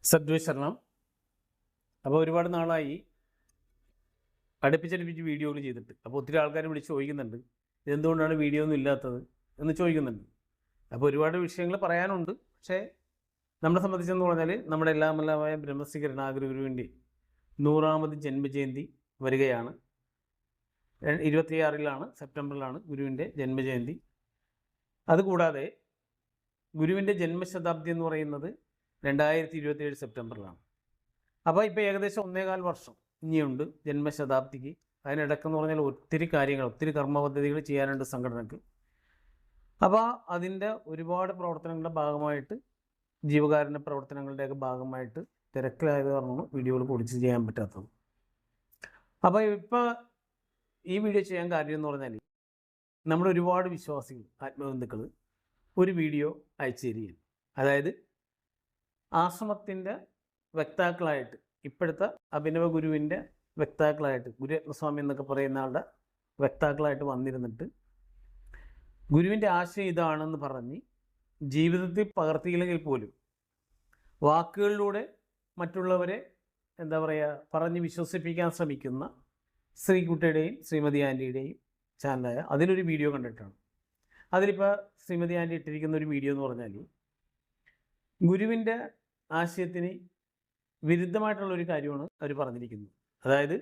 സദ്വേഷരണം. അപ്പോൾ ഒരുപാട് നാളായി അടുപ്പിച്ചടുപ്പിച്ച് വീഡിയോകൾ ചെയ്തിട്ട്. അപ്പോൾ ഒത്തിരി ആൾക്കാർ വിളിച്ച് ചോദിക്കുന്നുണ്ട്, ഇതെന്തുകൊണ്ടാണ് വീഡിയോ ഒന്നും ഇല്ലാത്തത് എന്ന് ചോദിക്കുന്നുണ്ട്. അപ്പോൾ ഒരുപാട് വിഷയങ്ങൾ പറയാനുണ്ട്. പക്ഷേ നമ്മളെ സംബന്ധിച്ചെന്ന് പറഞ്ഞാൽ നമ്മുടെ എല്ലാമെല്ലാമായ ബ്രഹ്മശ്രീ കരുണാകര ഗുരുവിൻ്റെ 100ാമത് ജന്മജയന്തി വരികയാണ്. 26 സെപ്റ്റംബറിലാണ് ഗുരുവിൻ്റെ ജന്മജയന്തി. അതുകൂടാതെ ഗുരുവിൻ്റെ ജന്മശതാബ്ദി എന്ന് പറയുന്നത് 2027 സെപ്റ്റംബറിലാണ്. അപ്പോൾ ഇപ്പോൾ ഏകദേശം 1.25 വർഷം ഇനിയുണ്ട് ജന്മശതാബ്ദിക്ക്. അതിനിടയ്ക്കെന്ന് പറഞ്ഞാൽ ഒത്തിരി കാര്യങ്ങൾ, ഒത്തിരി കർമ്മപദ്ധതികൾ ചെയ്യാനുണ്ട് സംഘടനയ്ക്ക്. അപ്പോൾ അതിൻ്റെ ഒരുപാട് പ്രവർത്തനങ്ങളുടെ ഭാഗമായിട്ട്, ജീവകാരുണ്യ പ്രവർത്തനങ്ങളുടെയൊക്കെ ഭാഗമായിട്ട് തിരക്കിലായത് കാരണമാണ് വീഡിയോകൾ പൊടിച്ച് ചെയ്യാൻ പറ്റാത്തത്. അപ്പോൾ ഇപ്പോൾ ഈ വീഡിയോ ചെയ്യാൻ കാര്യം എന്ന് പറഞ്ഞാൽ, നമ്മുടെ ഒരുപാട് വിശ്വാസികൾ, ആത്മബന്ധുക്കൾ ഒരു വീഡിയോ അയച്ചു തരികയാണ്. അതായത് ആശ്രമത്തിൻ്റെ വക്താക്കളായിട്ട്, ഇപ്പോഴത്തെ അഭിനവ ഗുരുവിൻ്റെ വക്താക്കളായിട്ട്, ഗുരുരത്നസ്വാമി എന്നൊക്കെ പറയുന്ന ആളുടെ വക്താക്കളായിട്ട് വന്നിരുന്നിട്ട് ഗുരുവിൻ്റെ ആശയം ഇതാണെന്ന് പറഞ്ഞ് ജീവിതത്തിൽ പകർത്തിയില്ലെങ്കിൽ പോലും വാക്കുകളിലൂടെ മറ്റുള്ളവരെ പറഞ്ഞ് വിശ്വസിപ്പിക്കാൻ ശ്രമിക്കുന്ന ശ്രീകുട്ടിയുടെയും ശ്രീമതി ആൻറ്റിയുടെയും ചാനലായ അതിലൊരു വീഡിയോ കണ്ടിട്ടാണ്. അതിലിപ്പോൾ ശ്രീമതി ആൻറ്റി ഇട്ടിരിക്കുന്ന ഒരു വീഡിയോ എന്ന് പറഞ്ഞാൽ, ഗുരുവിൻ്റെ ആശയത്തിന് വിരുദ്ധമായിട്ടുള്ളൊരു കാര്യമാണ് അവർ പറഞ്ഞിരിക്കുന്നത്. അതായത്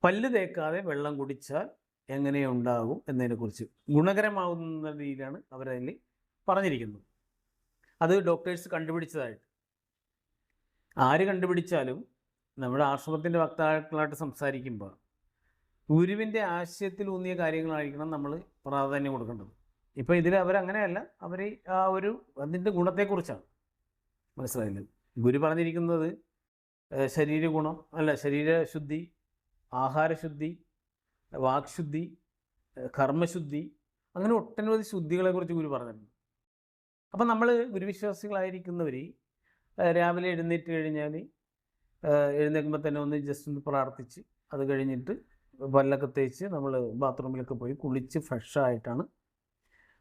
പല്ല് തേക്കാതെ വെള്ളം കുടിച്ചാൽ എങ്ങനെയുണ്ടാകും എന്നതിനെക്കുറിച്ച്, ഗുണകരമാകുന്ന രീതിയിലാണ് അവരതിൽ പറഞ്ഞിരിക്കുന്നത്. അത് ഡോക്ടേഴ്സ് കണ്ടുപിടിച്ചതായിട്ട്. ആര് കണ്ടുപിടിച്ചാലും നമ്മുടെ ആശ്രമത്തിൻ്റെ വക്താക്കളായിട്ട് സംസാരിക്കുമ്പോൾ ഗുരുവിൻ്റെ ആശയത്തിൽ ഊന്നിയ കാര്യങ്ങളായിരിക്കണം നമ്മൾ പ്രാധാന്യം കൊടുക്കേണ്ടത്. ഇപ്പോൾ ഇതിൽ അവരങ്ങനെയല്ല, അവർ അതിൻ്റെ ഗുണത്തെക്കുറിച്ചാണ്. മനസ്സിലായില്ല, ഗുരു പറഞ്ഞിരിക്കുന്നത് ശരീരശുദ്ധി, ആഹാരശുദ്ധി, വാക്ശുദ്ധി, കർമ്മശുദ്ധി, അങ്ങനെ ഒട്ടനവധി ശുദ്ധികളെക്കുറിച്ച് ഗുരു പറഞ്ഞിട്ടുണ്ട്. അപ്പം നമ്മൾ ഗുരുവിശ്വാസികളായിരിക്കുന്നവർ രാവിലെ എഴുന്നേറ്റ് കഴിഞ്ഞാൽ എഴുന്നേൽക്കുമ്പോൾ തന്നെ ഒന്ന് ജസ്റ്റ് ഒന്ന് പ്രാർത്ഥിച്ച്, അത് കഴിഞ്ഞിട്ട് പല്ലൊക്കെ തേച്ച് നമ്മൾ ബാത്റൂമിലൊക്കെ പോയി കുളിച്ച് ഫ്രഷായിട്ടാണ്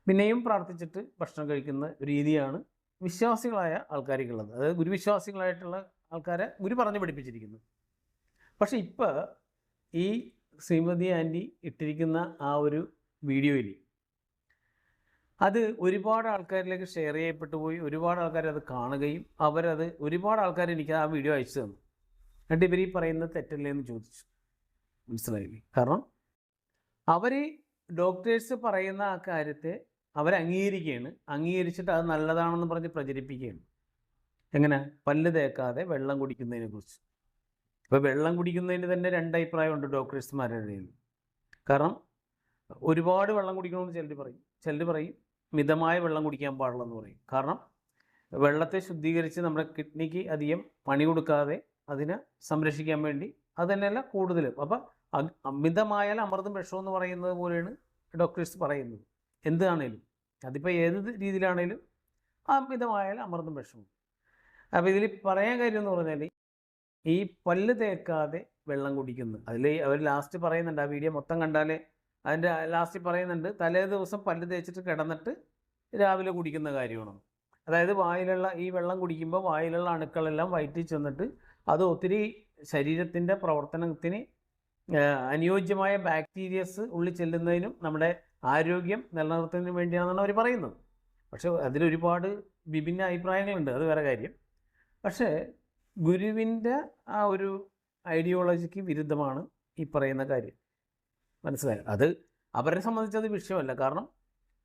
പിന്നെയും പ്രാർത്ഥിച്ചിട്ട് ഭക്ഷണം കഴിക്കുന്ന രീതിയാണ് വിശ്വാസികളായ ആൾക്കാർക്കുള്ളത്. അതായത് ഗുരുവിശ്വാസികളായിട്ടുള്ള ആൾക്കാരെ ഗുരു പറഞ്ഞു പഠിപ്പിച്ചിരിക്കുന്നത്. പക്ഷെ ഇപ്പോൾ ഈ ശ്രീമതി ആൻറ്റി ഇട്ടിരിക്കുന്ന ആ ഒരു വീഡിയോയിൽ അത് ഒരുപാട് ആൾക്കാരിലേക്ക് ഷെയർ ചെയ്യപ്പെട്ടു പോയി. ഒരുപാട് ആൾക്കാർ അത് കാണുകയും ഒരുപാട് ആൾക്കാർ എനിക്ക് ആ വീഡിയോ അയച്ചു തന്നു. എന്നിട്ട് ഇവർ ഈ പറയുന്നത് തെറ്റല്ലേ എന്ന് ചോദിച്ചു. മനസ്സിലായില്ലേ? കാരണം അവർ ഡോക്ടേഴ്സ് പറയുന്ന ആ കാര്യത്തെ അംഗീകരിച്ചിട്ട് അത് നല്ലതാണെന്ന് പറഞ്ഞ് പ്രചരിപ്പിക്കുകയാണ്. എങ്ങനെ? പല്ല് തേക്കാതെ വെള്ളം കുടിക്കുന്നതിനെ കുറിച്ച്. ഇപ്പോൾ വെള്ളം കുടിക്കുന്നതിന് തന്നെ 2 അഭിപ്രായമുണ്ട് ഡോക്ടേഴ്സുമാരുടെ ഇടയിൽ. കാരണം ഒരുപാട് വെള്ളം കുടിക്കണമെന്ന് ചിലർ പറയും മിതമായ വെള്ളം കുടിക്കാൻ പാടുള്ളതെന്ന് പറയും. കാരണം വെള്ളത്തെ ശുദ്ധീകരിച്ച് നമ്മുടെ കിഡ്നിക്ക് അധികം പണി കൊടുക്കാതെ അതിനെ സംരക്ഷിക്കാൻ വേണ്ടി അത് തന്നെയല്ല കൂടുതലും. അപ്പം അമിതമായാൽ അമൃതം വിഷമെന്ന് പറയുന്നത് പോലെയാണ് ഡോക്ടേഴ്സ് പറയുന്നത്. എന്താണേലും, അതിപ്പോൾ ഏത് രീതിയിലാണേലും അമിതമായാലും അമൃതം വിഷമം. അപ്പോൾ ഇതിൽ പറയാൻ കാര്യം എന്ന് പറഞ്ഞാൽ, ഈ പല്ല് തേക്കാതെ വെള്ളം കുടിക്കുന്നു. അതിൽ അവർ ലാസ്റ്റ് പറയുന്നുണ്ട്, ആ വീഡിയോ മൊത്തം കണ്ടാൽ അതിൻ്റെ ലാസ്റ്റ് പറയുന്നുണ്ട്, തലേ ദിവസം പല്ല് തേച്ചിട്ട് കിടന്നിട്ട് രാവിലെ കുടിക്കുന്ന കാര്യമാണ്. അതായത് വായിലുള്ള ഈ വെള്ളം കുടിക്കുമ്പോൾ വായിലുള്ള അണുക്കളെല്ലാം വയറ്റിൽ ചെന്നിട്ട് അത് ഒത്തിരി ശരീരത്തിൻ്റെ പ്രവർത്തനത്തിന് അനുയോജ്യമായ ബാക്ടീരിയസ് ഉള്ളിൽ ചെല്ലുന്നതിനും നമ്മുടെ ആരോഗ്യം നിലനിർത്തുന്നതിനും വേണ്ടിയാണെന്നാണ് അവർ പറയുന്നത്. പക്ഷേ അതിലൊരുപാട് വിഭിന്ന അഭിപ്രായങ്ങളുണ്ട്, അത് വേറെ കാര്യം. പക്ഷേ ഗുരുവിൻ്റെ ആ ഒരു ഐഡിയോളജിക്ക് വിരുദ്ധമാണ് ഈ പറയുന്ന കാര്യം. മനസ്സിലായോ? അത് അവരെ സംബന്ധിച്ചത് വിഷയമല്ല. കാരണം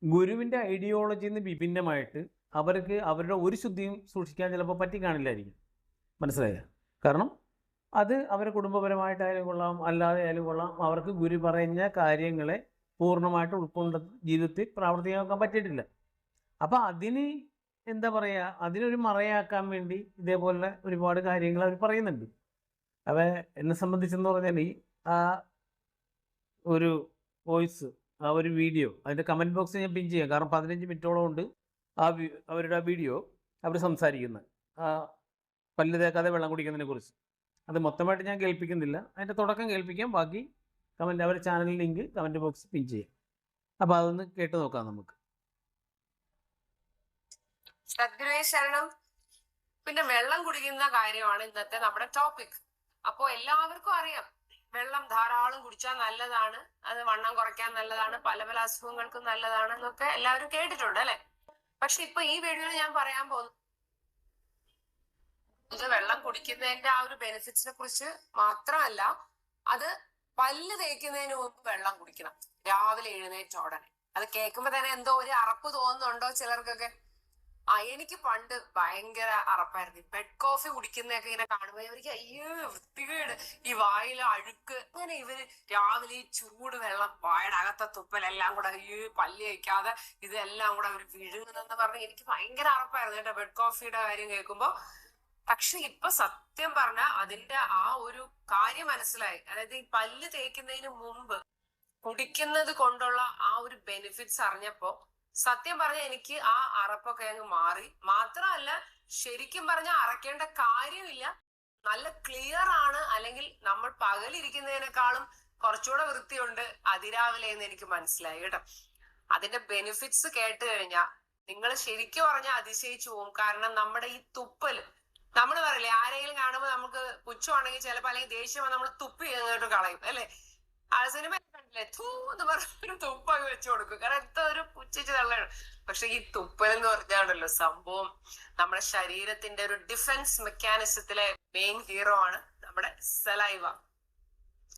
ഗുരുവിൻ്റെ ഐഡിയോളജിയിൽ നിന്ന് വിഭിന്നമായിട്ട് അവർക്ക് അവരുടെ ഒരു ശുദ്ധിയും സൂക്ഷിക്കാൻ ചിലപ്പോൾ പറ്റി കാണില്ലായിരിക്കും. മനസ്സിലായോ? കാരണം അത് അവരെ കുടുംബപരമായിട്ടായാലും കൊള്ളാം, അല്ലാതെ ആയാലും കൊള്ളാം, അവർക്ക് ഗുരു പറഞ്ഞ കാര്യങ്ങളെ പൂർണ്ണമായിട്ട് ഉൾക്കൊണ്ട് ജീവിതത്തിൽ പ്രാവർത്തികമാക്കാൻ പറ്റിയിട്ടില്ല. അപ്പോൾ അതിനൊരു മറയാക്കാൻ വേണ്ടി ഇതേപോലെ ഒരുപാട് കാര്യങ്ങൾ അവർ പറയുന്നുണ്ട്. അപ്പോൾ എന്നെ സംബന്ധിച്ചെന്ന് പറഞ്ഞാൽ ആ ഒരു വോയിസ്, ആ ഒരു വീഡിയോ, അതിൻ്റെ കമൻറ്റ് ബോക്സ് ഞാൻ പിൻ ചെയ്യാം. കാരണം 15 മിനിറ്റോളം ഉണ്ട് അവരുടെ ആ വീഡിയോ അവർ സംസാരിക്കുന്നത് പല്ല് തേക്കാതെ വെള്ളം കുടിക്കുന്നതിനെ കുറിച്ച്. അത് മൊത്തമായിട്ട് ഞാൻ കേൾപ്പിക്കുന്നില്ല, അതിൻ്റെ തുടക്കം കേൾപ്പിക്കാം. ബാക്കി അവരുടെ ചാനൽ ലിങ്ക് കമൻറ്റ് ബോക്സ് പിൻ ചെയ്യാം. അപ്പോൾ അതൊന്ന് കേട്ട് നോക്കാം നമുക്ക്. സദ്ഗുരുവേ ശരണം. പിന്നെ വെള്ളം കുടിക്കുന്ന കാര്യമാണ് ഇന്നത്തെ നമ്മുടെ ടോപ്പിക്. അപ്പോ എല്ലാവർക്കും അറിയാം വെള്ളം ധാരാളം കുടിച്ചാൽ നല്ലതാണ്, അത് വണ്ണം കുറയ്ക്കാൻ നല്ലതാണ്, പല പല അസുഖങ്ങൾക്കും നല്ലതാണ് എന്നൊക്കെ എല്ലാവരും കേട്ടിട്ടുണ്ട് അല്ലെ. പക്ഷെ ഇപ്പൊ ഈ വീഡിയോയിൽ ഞാൻ പറയാൻ പോകുന്നത് വെള്ളം കുടിക്കുന്നതിന്റെ ആ ഒരു ബെനിഫിറ്റ്സിനെ കുറിച്ച് മാത്രമല്ല, അത് പല്ല് തേക്കുന്നതിന് മുമ്പ് വെള്ളം കുടിക്കണം രാവിലെ എഴുന്നേറ്റ ഉടനെ. അത് കേൾക്കുമ്പോ തന്നെ എന്തോ ഒരു അറപ്പ് തോന്നുന്നുണ്ടോ ചിലർക്കൊക്കെ? എനിക്ക് പണ്ട് ഭയങ്കര അറപ്പായിരുന്നു. ബെഡ് കോഫി കുടിക്കുന്നതൊക്കെ ഇങ്ങനെ കാണുമ്പോ ഇവർക്ക് അയ്യോ വൃത്തികേട്, ഈ വായിലെ അഴുക്ക്. അങ്ങനെ ഇവര് രാവിലെ ഈ ചൂട് വെള്ളം വായുടെ അകത്തെ തുപ്പലെല്ലാം കൂടെ ഈ പല്ല് കഴിക്കാതെ ഇതെല്ലാം കൂടെ അവർ വിഴുങ്ങുന്നെന്ന് പറഞ്ഞ് എനിക്ക് ഭയങ്കര അറപ്പായിരുന്നു കേട്ടോ ബെഡ് കോഫിയുടെ കാര്യം കേൾക്കുമ്പോ. പക്ഷെ ഇപ്പൊ സത്യം പറഞ്ഞ അതിന്റെ ആ ഒരു കാര്യം മനസ്സിലായി. അതായത് ഈ പല്ല് തേക്കുന്നതിന് മുമ്പ് കുടിക്കുന്നത് കൊണ്ടുള്ള ആ ഒരു ബെനിഫിറ്റ്സ് അറിഞ്ഞപ്പോ സത്യം പറഞ്ഞ എനിക്ക് ആ അറപ്പൊക്കെ അങ്ങ് മാറി. മാത്രമല്ല, ശരിക്കും പറഞ്ഞ അറക്കേണ്ട കാര്യമില്ല, നല്ല ക്ലിയർ ആണ്. അല്ലെങ്കിൽ നമ്മൾ പകലിരിക്കുന്നതിനേക്കാളും കുറച്ചുകൂടെ വൃത്തിയുണ്ട് അതിരാവിലെ എന്ന് എനിക്ക് മനസ്സിലായി കേട്ടോ. അതിന്റെ ബെനിഫിറ്റ്സ് കേട്ട് കഴിഞ്ഞാൽ നിങ്ങൾ ശരിക്കും പറഞ്ഞാൽ അതിശയിച്ചു പോകും. കാരണം നമ്മുടെ ഈ തുപ്പല്, നമ്മൾ പറയില്ലേ ആരെങ്കിലും കാണുമ്പോൾ നമുക്ക് പുച്ഛമാണെങ്കിൽ ചിലപ്പോൾ അല്ലെങ്കിൽ ദേഷ്യം നമ്മൾ തുപ്പി അങ്ങോട്ട് കളയും അല്ലെ. ആ സിനിമ കണ്ടില്ലേ, തൂ എന്ന് പറഞ്ഞൊരു തുപ്പൊക്കെ വെച്ചു കൊടുക്കും, കാരണം എത്ര ഒരു പുച്ഛിച്ച് തള്ളയാണ്. പക്ഷെ ഈ തുപ്പൽ എന്ന് പറഞ്ഞാണല്ലോ സംഭവം നമ്മുടെ ശരീരത്തിന്റെ ഒരു ഡിഫൻസ് മെക്കാനിസത്തിലെ മെയിൻ ഹീറോ ആണ് നമ്മുടെ സലൈവ.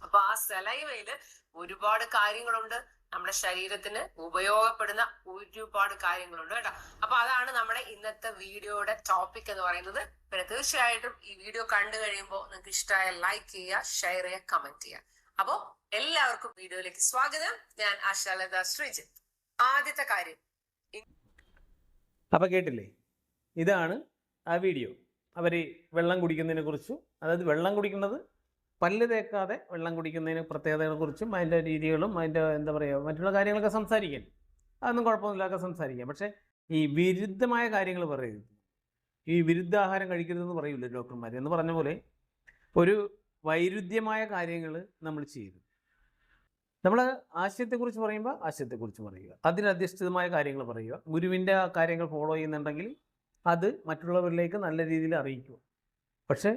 അപ്പൊ ആ സലൈവയില് ഒരുപാട് കാര്യങ്ങളുണ്ട്, നമ്മുടെ ശരീരത്തിന് ഉപയോഗപ്പെടുന്ന ഒരുപാട് കാര്യങ്ങളുണ്ട് കേട്ടോ. അപ്പൊ അതാണ് നമ്മുടെ ഇന്നത്തെ വീഡിയോയുടെ ടോപ്പിക് എന്ന് പറയുന്നത്. പിന്നെ തീർച്ചയായിട്ടും ഈ വീഡിയോ കണ്ടു കഴിയുമ്പോൾ നിങ്ങൾക്ക് ഇഷ്ടമായ ലൈക്ക് ചെയ്യുക, ഷെയർ ചെയ്യുക, കമന്റ് ചെയ്യുക. അപ്പോ എല്ലാവർക്കും വീഡിയോയിലേക്ക് സ്വാഗതം. ഞാൻ ആശാലത ശ്രീജിത്ത്. ആദ്യത്തെ കാര്യം, അപ്പൊ കേട്ടില്ലേ, ഇതാണ് ആ വീഡിയോ. അവര് വെള്ളം കുടിക്കുന്നതിനെ കുറിച്ചും, അതായത് വെള്ളം കുടിക്കുന്നത് പല്ല് തേക്കാതെ വെള്ളം കുടിക്കുന്നതിന് പ്രത്യേകതകളെ കുറിച്ചും അതിൻ്റെ രീതികളും അതിൻ്റെ എന്താ പറയുക മറ്റുള്ള കാര്യങ്ങളൊക്കെ സംസാരിക്കാൻ, അതൊന്നും കുഴപ്പമൊന്നുമില്ലാതെ സംസാരിക്കാം. പക്ഷേ ഈ വിരുദ്ധമായ കാര്യങ്ങൾ പറയരുത്. ഈ വിരുദ്ധാഹാരം കഴിക്കരുതെന്ന് പറയില്ല ഡോക്ടർമാർ എന്ന് പറഞ്ഞ പോലെ ഒരു വൈരുദ്ധ്യമായ കാര്യങ്ങൾ നമ്മൾ ചെയ്യരുത്. നമ്മൾ ആശയത്തെക്കുറിച്ച് പറയുമ്പോൾ ആശയത്തെക്കുറിച്ച് പറയുക, അതിനധിഷ്ഠിതമായ കാര്യങ്ങൾ പറയുക. ഗുരുവിൻ്റെ കാര്യങ്ങൾ ഫോളോ ചെയ്യുന്നുണ്ടെങ്കിൽ അത് മറ്റുള്ളവരിലേക്ക് നല്ല രീതിയിൽ അറിയിക്കുക. പക്ഷേ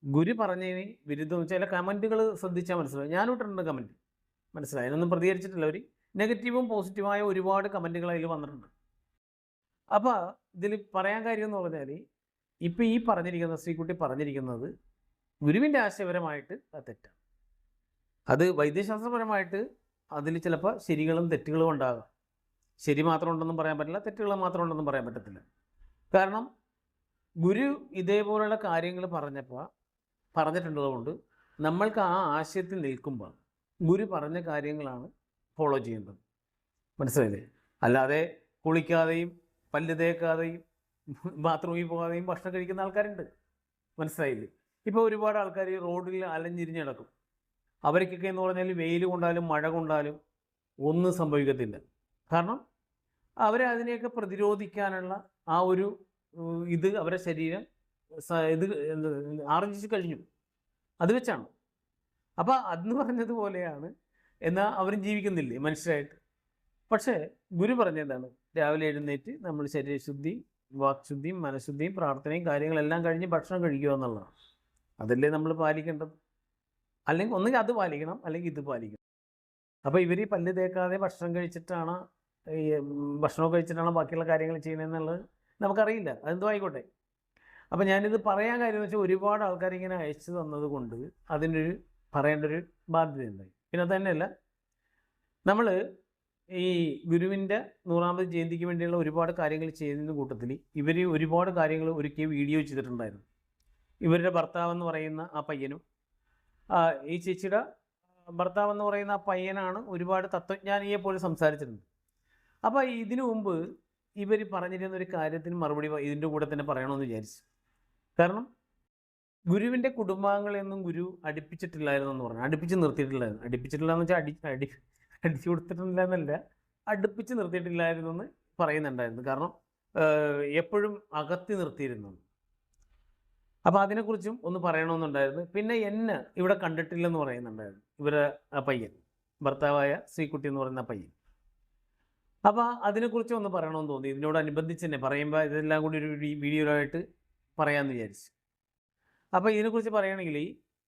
ഗുരു പറഞ്ഞതിന് വിരുദ്ധം ചില കമൻറ്റുകൾ ശ്രദ്ധിച്ചാൽ മനസ്സിലാവും. ഞാനിട്ടിട്ടുണ്ട് കമൻറ്റ്, മനസ്സിലായി, അതിനൊന്നും പ്രതികരിച്ചിട്ടില്ല. ഒരു നെഗറ്റീവും പോസിറ്റീവായ ഒരുപാട് കമൻറ്റുകൾ അതിൽ വന്നിട്ടുണ്ട്. അപ്പോൾ ഇതിൽ പറയാൻ കാര്യം എന്ന് പറഞ്ഞാൽ, ഇപ്പോൾ ഈ പറഞ്ഞിരിക്കുന്ന ശ്രീകുട്ടി പറഞ്ഞിരിക്കുന്നത് ഗുരുവിൻ്റെ ആശയപരമായിട്ട് അത് തെറ്റാണ്. അത് വൈദ്യശാസ്ത്രപരമായിട്ട് അതിൽ ചിലപ്പോൾ ശരികളും തെറ്റുകളും ഉണ്ടാകാം. ശരി മാത്രം ഉണ്ടെന്നും പറയാൻ പറ്റില്ല, തെറ്റുകൾ മാത്രം ഉണ്ടെന്നും പറയാൻ പറ്റത്തില്ല. കാരണം ഗുരു ഇതേപോലുള്ള കാര്യങ്ങൾ പറഞ്ഞിട്ടുള്ളതുകൊണ്ട് നമ്മൾക്ക് ആ ആശയത്തിൽ നിൽക്കുമ്പോൾ ഗുരു പറഞ്ഞ കാര്യങ്ങളാണ് ഫോളോ ചെയ്യേണ്ടത്. മനസ്സിലായില്ലേ? അല്ലാതെ കുളിക്കാതെയും പല്ല് തേക്കാതെയും ബാത്റൂമിൽ പോകാതെയും ഭക്ഷണം കഴിക്കുന്ന ആൾക്കാരുണ്ട്. മനസ്സിലായില്ലേ? ഇപ്പോൾ ഒരുപാട് ആൾക്കാർ റോഡിൽ അലഞ്ഞിരിഞ്ഞ് നടക്കും. അവർക്കൊക്കെ എന്ന് പറഞ്ഞാൽ വെയിൽ കൊണ്ടാലും മഴ കൊണ്ടാലും ഒന്നും സംഭവിക്കത്തില്ല. കാരണം അവരെ അതിനെയൊക്കെ പ്രതിരോധിക്കാനുള്ള ആ ഒരു ഇത് അവരുടെ ശരീരം ഇത് ആർജിച്ച് കഴിഞ്ഞു, അത് വെച്ചാണ്. അപ്പോൾ അന്ന് പറഞ്ഞതുപോലെയാണ് എന്നാൽ അവരും ജീവിക്കുന്നില്ലേ മനുഷ്യരായിട്ട്. പക്ഷേ ഗുരു പറഞ്ഞതാണ് രാവിലെ എഴുന്നേറ്റ് നമ്മൾ ശരീരശുദ്ധി, വാക്ശുദ്ധിയും മനഃശുദ്ധിയും പ്രാർത്ഥനയും കാര്യങ്ങളെല്ലാം കഴിഞ്ഞ് ഭക്ഷണം കഴിക്കുക എന്നുള്ളതാണ്. അതല്ലേ നമ്മൾ പാലിക്കേണ്ടത്. അല്ലെങ്കിൽ ഒന്നുകിൽ അത് പാലിക്കണം, അല്ലെങ്കിൽ ഇത് പാലിക്കണം. അപ്പോൾ ഇവർ പല്ല് തേക്കാതെ ഭക്ഷണമൊക്കെ കഴിച്ചിട്ടാണ് ബാക്കിയുള്ള കാര്യങ്ങൾ ചെയ്യണമെന്നുള്ളത് നമുക്കറിയില്ല. അതെന്തോ ആയിക്കോട്ടെ. അപ്പോൾ ഞാനിത് പറയാൻ കാര്യം എന്ന് വെച്ചാൽ ഒരുപാട് ആൾക്കാർ ഇങ്ങനെ അയച്ചു തന്നത് കൊണ്ട് അതിനൊരു പറയേണ്ട ഒരു ബാധ്യതയുണ്ടായി. പിന്നെ തന്നെയല്ല, നമ്മൾ ഈ ഗുരുവിൻ്റെ 100ാമത് ജയന്തിക്ക് വേണ്ടിയുള്ള ഒരുപാട് കാര്യങ്ങൾ ചെയ്യുന്ന കൂട്ടത്തിൽ ഇവർ ഒരുപാട് കാര്യങ്ങൾ ഒരുക്കിയ വീഡിയോ ചെയ്തിട്ടുണ്ടായിരുന്നു. ഇവരുടെ ഭർത്താവെന്ന് പറയുന്ന ആ പയ്യനും ഈ ചേച്ചിയുടെ ഭർത്താവെന്ന് പറയുന്ന ആ പയ്യനാണ് ഒരുപാട് തത്വജ്ഞാനിയെ പോലെ സംസാരിച്ചിട്ടുണ്ട്. അപ്പോൾ ഇതിനു മുമ്പ് ഇവർ പറഞ്ഞിരുന്ന ഒരു കാര്യത്തിന് മറുപടി ഇതിൻ്റെ കൂടെ തന്നെ പറയണമെന്ന് വിചാരിച്ചു. കാരണം ഗുരുവിൻ്റെ കുടുംബാംഗങ്ങളെയൊന്നും ഗുരു അടുപ്പിച്ചിട്ടില്ലായിരുന്നു എന്ന് പറഞ്ഞു. അടുപ്പിച്ച് നിർത്തിയിട്ടില്ലായിരുന്നു. അടുപ്പിച്ചിട്ടില്ല എന്ന് വെച്ചാൽ അടിച്ചു കൊടുത്തിട്ടില്ല എന്നല്ല, അടുപ്പിച്ച് നിർത്തിയിട്ടില്ലായിരുന്നു എന്ന് പറയുന്നുണ്ടായിരുന്നു. കാരണം എപ്പോഴും അകത്തി നിർത്തിയിരുന്നു. അപ്പോൾ അതിനെക്കുറിച്ചും ഒന്ന് പറയണമെന്നുണ്ടായിരുന്നു. പിന്നെ എന്നെ ഇവിടെ കണ്ടിട്ടില്ലെന്ന് പറയുന്നുണ്ടായിരുന്നു ഇവരെ ആ പയ്യൻ, ഭർത്താവായ ശ്രീകുട്ടി എന്ന് പറയുന്ന പയ്യൻ. അപ്പോൾ അതിനെക്കുറിച്ച് ഒന്ന് പറയണമെന്ന് തോന്നി. ഇതിനോടനുബന്ധിച്ച് തന്നെ പറയുമ്പോൾ ഇതെല്ലാം കൂടി ഒരു വീഡിയോയിലായിട്ട് പറയാമെന്ന് വിചാരിച്ചു. അപ്പോൾ ഇതിനെക്കുറിച്ച് പറയുകയാണെങ്കിൽ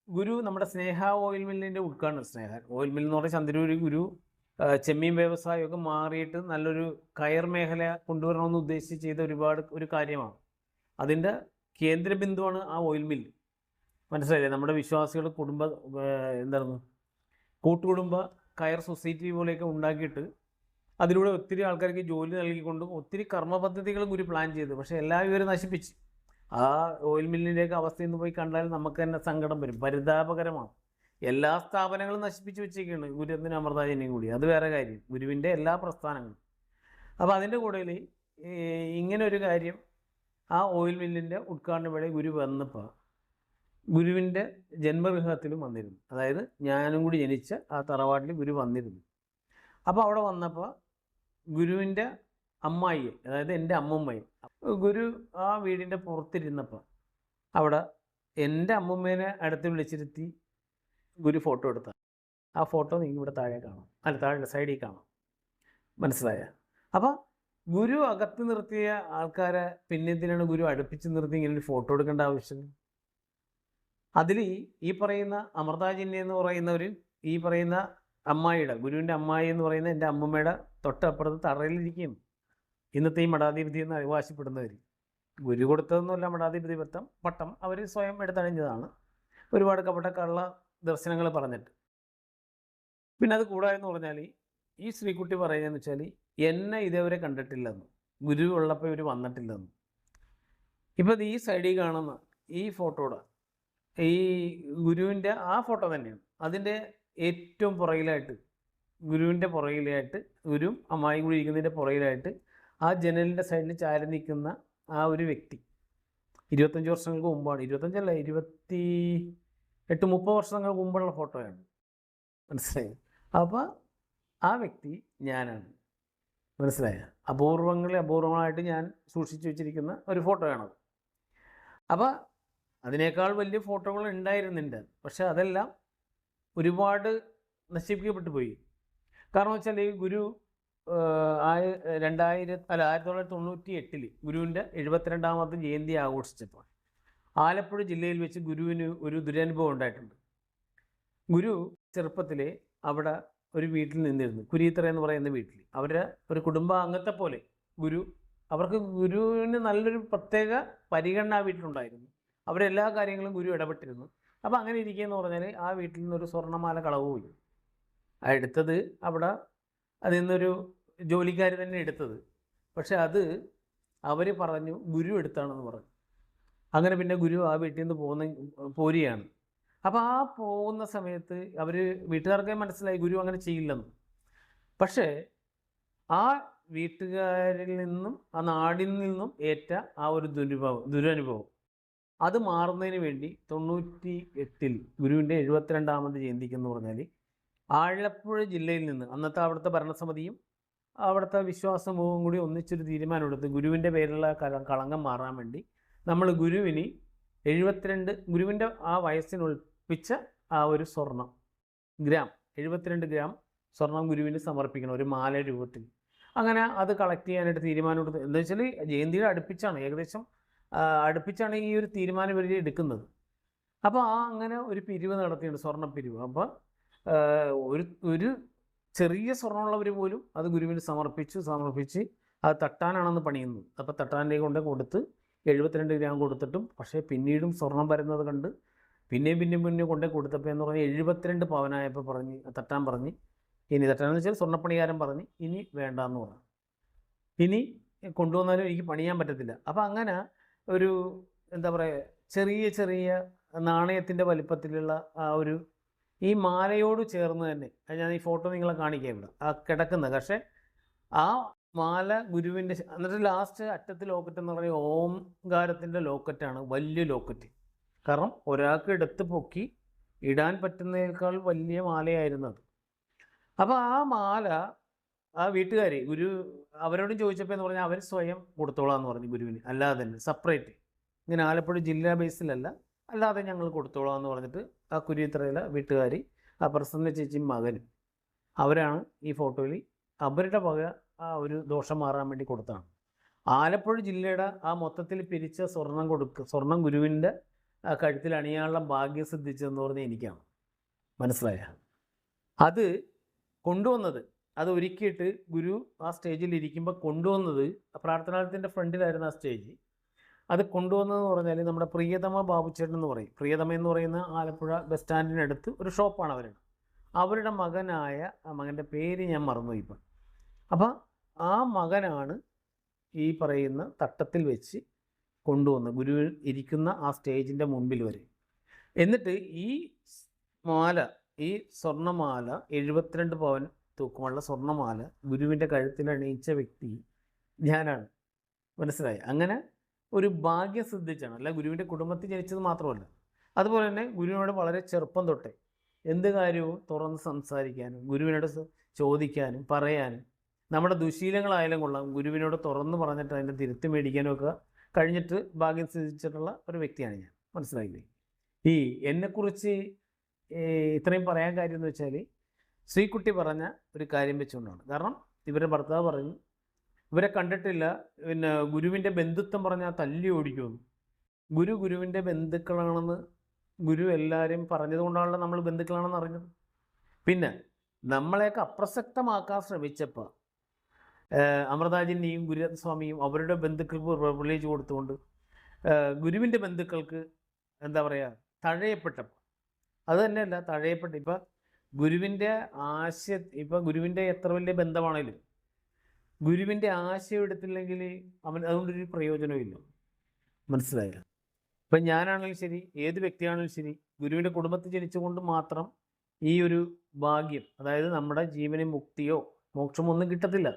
ഗുരു നമ്മുടെ സ്നേഹ ഓയിൽ മില്ലിൻ്റെ ഉദ്ഘാടനം, സ്നേഹ ഓയിൽ മിൽ എന്ന് പറഞ്ഞാൽ ചന്ദ്രൂർ ഗുരു ചെമ്മീൻ വ്യവസായമൊക്കെ മാറിയിട്ട് നല്ലൊരു കയർ മേഖല കൊണ്ടുവരണമെന്ന് ഉദ്ദേശിച്ച് ചെയ്ത ഒരു കാര്യമാണ്. അതിൻ്റെ കേന്ദ്ര ബിന്ദുവാണ് ആ ഓയിൽ മില്ല്. മനസ്സിലായില്ലേ? നമ്മുടെ വിശ്വാസികൾ എന്താണ് കൂട്ടുകുടുംബ കയർ സൊസൈറ്റി പോലെയൊക്കെ ഉണ്ടാക്കിയിട്ട് അതിലൂടെ ഒത്തിരി ആൾക്കാർക്ക് ജോലി നൽകിക്കൊണ്ടും ഒത്തിരി കർമ്മ പദ്ധതികൾ ഗുരു പ്ലാൻ ചെയ്തു. പക്ഷേ എല്ലാവരും ഇവർ നശിപ്പിച്ചു. ആ ഓയിൽ മില്ലിൻ്റെയൊക്കെ അവസ്ഥയിൽ നിന്ന് പോയി കണ്ടാൽ നമുക്ക് തന്നെ സങ്കടം വരും, പരിതാപകരമാണ്. എല്ലാ സ്ഥാപനങ്ങളും നശിപ്പിച്ച് വെച്ചേക്കാണ് ഗുരുവിന് അമൃതാചന്യം കൂടി. അത് വേറെ കാര്യം, ഗുരുവിൻ്റെ എല്ലാ പ്രസ്ഥാനങ്ങളും. അപ്പോൾ അതിൻ്റെ കൂടെയിൽ ഇങ്ങനെ ഒരു കാര്യം ആ ഓയിൽ മില്ലിൻ്റെ ഉദ്ഘാടന വേളയിൽ ഗുരു വന്നപ്പോൾ ഗുരുവിൻ്റെ ജന്മഗൃഹത്തിലും വന്നിരുന്നു. അതായത് ഞാനും കൂടി ജനിച്ച ആ തറവാട്ടിൽ ഗുരു വന്നിരുന്നു. അപ്പോൾ അവിടെ വന്നപ്പോൾ ഗുരുവിൻ്റെ അമ്മായിയെ, അതായത് എൻ്റെ അമ്മൂമ്മയെ, ഗുരു ആ വീടിൻ്റെ പുറത്തിരുന്നപ്പോൾ അവിടെ എൻ്റെ അമ്മൂമ്മേനെ അടുത്ത് വിളിച്ചിരുത്തി ഗുരു ഫോട്ടോ എടുത്ത ആ ഫോട്ടോ നിങ്ങൾ ഇവിടെ താഴെ കാണാം, അല്ല താഴെ സൈഡിൽ കാണാം. മനസ്സിലായ? അപ്പോൾ ഗുരു അകത്ത് നിർത്തിയ ആൾക്കാരെ പിന്നെന്തിനാണ് ഗുരു അടുപ്പിച്ച് നിർത്തി ഇങ്ങനെ ഒരു ഫോട്ടോ എടുക്കേണ്ട ആവശ്യം? അതിൽ ഈ പറയുന്ന അമൃതാചന്യ എന്ന് പറയുന്നവർ ഈ പറയുന്ന അമ്മായിയുടെ, ഗുരുവിൻ്റെ അമ്മായി എന്ന് പറയുന്ന എൻ്റെ അമ്മമ്മയുടെ തൊട്ടപ്പുറത്ത് തറയിലിരിക്കുകയും ഇന്നത്തെ ഈ മഠാധിപതി എന്ന് അവകാശപ്പെടുന്നവർ, ഗുരു കൊടുത്തതൊന്നുമല്ല മഠാധിപതി പട്ടം, അവർ സ്വയം എടുത്തണിഞ്ഞതാണ്. ഒരുപാട് കപട കള്ള ദർശനങ്ങൾ പറഞ്ഞിട്ട്. പിന്നെ അത് കൂടാതെന്ന് പറഞ്ഞാൽ ഈ ശ്രീകുട്ടി പറയുന്നതെന്ന് വെച്ചാൽ എന്നെ ഇതേവരെ കണ്ടിട്ടില്ലെന്ന്, ഗുരു ഉള്ളപ്പോൾ ഇവർ വന്നിട്ടില്ലെന്ന്. ഇപ്പം ഈ സൈഡിൽ കാണുന്ന ഈ ഫോട്ടോയുടെ ഈ ഗുരുവിൻ്റെ ആ ഫോട്ടോ തന്നെയാണ്. അതിൻ്റെ ഏറ്റവും പുറകിലായിട്ട്, ഗുരുവിൻ്റെ പുറകിലായിട്ട്, ഗുരുവും അമ്മായി കൂടി ഇരിക്കുന്നതിൻ്റെ പുറകിലായിട്ട് ആ ജനലിൻ്റെ സൈഡിൽ ചാരി നിൽക്കുന്ന ആ ഒരു വ്യക്തി 25 വർഷങ്ങൾക്ക് മുമ്പാണ്, 25 28 30 വർഷങ്ങൾക്ക് മുമ്പുള്ള ഫോട്ടോയാണ്. മനസ്സിലായി? അപ്പോൾ ആ വ്യക്തി ഞാനാണ്. മനസ്സിലായ? അപൂർവങ്ങളായിട്ട് ഞാൻ സൂക്ഷിച്ചു വെച്ചിരിക്കുന്ന ഒരു ഫോട്ടോയാണത്. അപ്പോൾ അതിനേക്കാൾ വലിയ ഫോട്ടോകൾ ഉണ്ടായിരുന്നുണ്ട്, പക്ഷെ അതെല്ലാം ഒരുപാട് നശിപ്പിക്കപ്പെട്ടു പോയി. കാരണം വെച്ചാൽ ഈ ഗുരു 1998 ഗുരുവിൻ്റെ 72ാമത്തെ ജയന്തി ആഘോഷിച്ചപ്പോൾ ആലപ്പുഴ ജില്ലയിൽ വെച്ച് ഗുരുവിന് ഒരു ദുരനുഭവം ഉണ്ടായിട്ടുണ്ട്. ഗുരു ചെറുപ്പത്തിലെ അവിടെ ഒരു വീട്ടിൽ നിന്നിരുന്നു, കുരീത്തറ എന്ന് പറയുന്ന വീട്ടിൽ. അവരുടെ ഒരു കുടുംബാംഗത്തെ പോലെ അവർക്ക് ഗുരുവിന് നല്ലൊരു പ്രത്യേക പരിഗണന ആ വീട്ടിലുണ്ടായിരുന്നു. അവരെല്ലാ കാര്യങ്ങളും ഗുരു ഇടപെട്ടിരുന്നു. അപ്പോൾ അങ്ങനെ ഇരിക്കുകയെന്ന് പറഞ്ഞാൽ ആ വീട്ടിൽ നിന്നൊരു സ്വർണ്ണമാല കളവ് പോയി. എടുത്തത് അവിടെ അതിൽ നിന്നൊരു ജോലിക്കാർ തന്നെ എടുത്തത്. പക്ഷെ അത് അവർ പറഞ്ഞു ഗുരു എടുത്താണെന്ന് പറഞ്ഞു. അങ്ങനെ പിന്നെ ഗുരു ആ വീട്ടിൽ നിന്ന് പോരുകയാണ്. അപ്പോൾ ആ പോകുന്ന സമയത്ത് വീട്ടുകാർക്ക് മനസ്സിലായി ഗുരു അങ്ങനെ ചെയ്യില്ലെന്ന്. പക്ഷേ ആ വീട്ടുകാരിൽ നിന്നും ആ നാടിൽ നിന്നും ഏറ്റ ആ ഒരു ദുരനുഭവം അത് മാറുന്നതിന് വേണ്ടി 98 ഗുരുവിൻ്റെ 72ാമത് ജയന്തിക്കെന്ന് പറഞ്ഞാൽ ആലപ്പുഴ ജില്ലയിൽ നിന്ന് അന്നത്തെ അവിടുത്തെ ഭരണസമിതിയും അവിടുത്തെ വിശ്വാസമൂഹവും കൂടി ഒന്നിച്ചൊരു തീരുമാനമെടുത്ത് ഗുരുവിൻ്റെ പേരിലുള്ള കളങ്കം മാറാൻ വേണ്ടി നമ്മൾ ഗുരുവിന് ഗുരുവിൻ്റെ ആ വയസ്സിനൊൽപ്പിച്ച ആ ഒരു സ്വർണം 72 ഗ്രാം സ്വർണം ഗുരുവിന് സമർപ്പിക്കണം, ഒരു മാല രൂപത്തിൽ. അങ്ങനെ അത് കളക്ട് ചെയ്യാനായിട്ട് തീരുമാനമെടുത്ത്, എന്താ വെച്ചാൽ ജയന്തിയുടെ അടുപ്പിച്ചാണ് ഈ ഒരു തീരുമാനം ഇവർ എടുക്കുന്നത്. അപ്പോൾ അങ്ങനെ ഒരു പിരിവ് നടത്തിയിട്ടുണ്ട്, സ്വർണ്ണപ്പിരിവ്. അപ്പോൾ ഒരു ചെറിയ സ്വർണ്ണമുള്ളവർ പോലും അത് ഗുരുവിന് സമർപ്പിച്ച് അത് തട്ടാനാണെന്ന് പണിയുന്നത്. അപ്പോൾ തട്ടാൻ്റെ കൊടുത്ത് 72 ഗ്രാം കൊടുത്തിട്ടും, പക്ഷേ പിന്നീടും സ്വർണം വരുന്നത് കണ്ട് പിന്നെയും കൊണ്ടേ കൊടുത്തപ്പോൾ എന്ന് പറഞ്ഞാൽ 72 പവനായപ്പോൾ തട്ടാൻ പറഞ്ഞ് ഇനി തട്ടാനെന്ന് വെച്ചാൽ സ്വർണ്ണപ്പണികാരൻ പറഞ്ഞ് ഇനി വേണ്ടാന്ന് പറഞ്ഞു. ഇനി കൊണ്ടുവന്നാലും എനിക്ക് പണിയാൻ പറ്റത്തില്ല. അപ്പോൾ അങ്ങനെ ഒരു എന്താ പറയുക, ചെറിയ നാണയത്തിൻ്റെ വലിപ്പത്തിലുള്ള ആ ഒരു ഈ മാലയോട് ചേർന്ന് തന്നെ, ഞാൻ ഈ ഫോട്ടോ നിങ്ങളെ കാണിക്കാം ഇവിടെ ആ കിടക്കുന്നത്. പക്ഷേ ആ മാല ഗുരുവിൻ്റെ, എന്നിട്ട് ലാസ്റ്റ് അറ്റത്ത് ലോക്കറ്റ് എന്ന് പറയുന്നത് ഓംകാരത്തിൻ്റെ ലോക്കറ്റാണ്, വലിയ ലോക്കറ്റ്. കാരണം ഒരാൾക്ക് എടുത്ത് പൊക്കി ഇടാൻ പറ്റുന്നതിനേക്കാൾ വലിയ മാലയായിരുന്നു അത്. അപ്പോൾ ആ മാല ആ വീട്ടുകാർ അവരോടും ചോദിച്ചപ്പോൾ എന്ന് പറഞ്ഞാൽ അവർ സ്വയം കൊടുത്തോളാന്ന് പറഞ്ഞു ഗുരുവിന്, അല്ലാതെ തന്നെ സെപ്പറേറ്റ്, ഇങ്ങനെ ആലപ്പുഴ ജില്ലാ ബേസിലല്ല, അല്ലാതെ ഞങ്ങൾ കൊടുത്തോളാന്ന് പറഞ്ഞിട്ട് ആ കുരിയത്തറയിലെ വീട്ടുകാർ, ആ പ്രസന്ന ചേച്ചിയും മകനും, അവരാണ് ഈ ഫോട്ടോയിൽ അവരുടെ വക ആ ഒരു ദോഷം മാറാൻ വേണ്ടി കൊടുത്തതാണ്. ആലപ്പുഴ ജില്ലയുടെ ആ മൊത്തത്തിൽ പിരിച്ച സ്വർണം ഗുരുവിൻ്റെ കഴുത്തിൽ അണിയാനുള്ള ഭാഗ്യം സിദ്ധിച്ചതെന്ന് പറഞ്ഞാൽ എനിക്കാണ്. മനസ്സിലായ? അത് കൊണ്ടുവന്നത്, അത് ഒരുക്കിയിട്ട് ഗുരു ആ സ്റ്റേജിൽ ഇരിക്കുമ്പോൾ കൊണ്ടുവന്നത്, പ്രാർത്ഥനാലയത്തിൻ്റെ ഫ്രണ്ടിലായിരുന്നു ആ സ്റ്റേജ്. അത് കൊണ്ടുവന്നതെന്ന് പറഞ്ഞാൽ നമ്മുടെ പ്രിയതമ ബാബുച്ചേട്ടൻ എന്ന് പറയും. പ്രിയതമ എന്ന് പറയുന്ന ആലപ്പുഴ ബസ് സ്റ്റാൻഡിനടുത്ത് ഒരു ഷോപ്പാണ് അവരുടെ മകനായ, ആ മകൻ്റെ പേര് ഞാൻ മറന്നുപോയി ഇപ്പം. അപ്പം ആ മകനാണ് ഈ പറയുന്ന തട്ടത്തിൽ വെച്ച് കൊണ്ടുവന്ന് ഗുരു ഇരിക്കുന്ന ആ സ്റ്റേജിൻ്റെ മുമ്പിൽ വരെ. എന്നിട്ട് ഈ മാല, ഈ സ്വർണ്ണമാല, 72 പവൻ തൂക്കമുള്ള സ്വർണ്ണമാല ഗുരുവിൻ്റെ കഴുത്തിൽ അണിയിച്ച വ്യക്തി ഞാനാണ്. മനസ്സിലായി? അങ്ങനെ ഒരു ഭാഗ്യം സിദ്ധിച്ചാണ്. അല്ല ഗുരുവിൻ്റെ കുടുംബത്തിൽ ജനിച്ചത് മാത്രമല്ല, അതുപോലെ തന്നെ ഗുരുവിനോട് വളരെ ചെറുപ്പം തൊട്ടേ എന്ത് കാര്യവും തുറന്ന് സംസാരിക്കാനും ഗുരുവിനോട് ചോദിക്കാനും പറയാനും, നമ്മുടെ ദുശീലങ്ങളായാലും കൊള്ളാം, ഗുരുവിനോട് തുറന്ന് പറഞ്ഞിട്ട് അതിൻ്റെ തിരുത്തി മേടിക്കാനും ഒക്കെ കഴിഞ്ഞിട്ട് ഭാഗ്യം സിദ്ധിച്ചിട്ടുള്ള ഒരു വ്യക്തിയാണ് ഞാൻ. മനസ്സിലായില്ലേ? ഈ എന്നെക്കുറിച്ച് ഇത്രയും പറയാൻ കാര്യം എന്ന് വെച്ചാൽ ശ്രീകുട്ടി പറഞ്ഞ ഒരു കാര്യം വെച്ചുകൊണ്ടാണ്. കാരണം ഇവരുടെ ഭർത്താവ് പറഞ്ഞു ഇവരെ കണ്ടിട്ടില്ല, പിന്നെ ഗുരുവിൻ്റെ ബന്ധുത്വം പറഞ്ഞാൽ തല്ലി ഓടിക്കുമെന്ന്. ഗുരുവിൻ്റെ ബന്ധുക്കളാണെന്ന് ഗുരു എല്ലാവരും പറഞ്ഞതുകൊണ്ടാണല്ലോ നമ്മൾ ബന്ധുക്കളാണെന്ന് അറിഞ്ഞത്. പിന്നെ നമ്മളെയൊക്കെ അപ്രസക്തമാക്കാൻ ശ്രമിച്ചപ്പോൾ അമൃതാജിൻ്റെയും ഗുരുസ്വാമിയും അവരുടെ ബന്ധുക്കൾക്ക് പ്രിവിലേജ് കൊടുത്തുകൊണ്ട് ഗുരുവിൻ്റെ ബന്ധുക്കൾക്ക് എന്താ പറയുക തഴയപ്പെട്ടപ്പോൾ, അത് തന്നെയല്ല തഴയപ്പെട്ട, ഇപ്പം ഗുരുവിൻ്റെ ഇപ്പം ഗുരുവിൻ്റെ എത്ര വലിയ ബന്ധമാണേലും ഗുരുവിൻ്റെ ആശയം എടുത്തില്ലെങ്കിൽ അതുകൊണ്ടൊരു പ്രയോജനവും ഇല്ല. മനസ്സിലായില്ല? ഇപ്പം ഞാനാണെങ്കിലും ശരി, ഏത് വ്യക്തിയാണെങ്കിലും ശരി, ഗുരുവിൻ്റെ കുടുംബത്തിൽ ജനിച്ചുകൊണ്ട് മാത്രം ഈ ഒരു ഭാഗ്യം, അതായത് നമ്മുടെ ജീവന് മുക്തിയോ മോക്ഷമോ ഒന്നും കിട്ടത്തില്ല.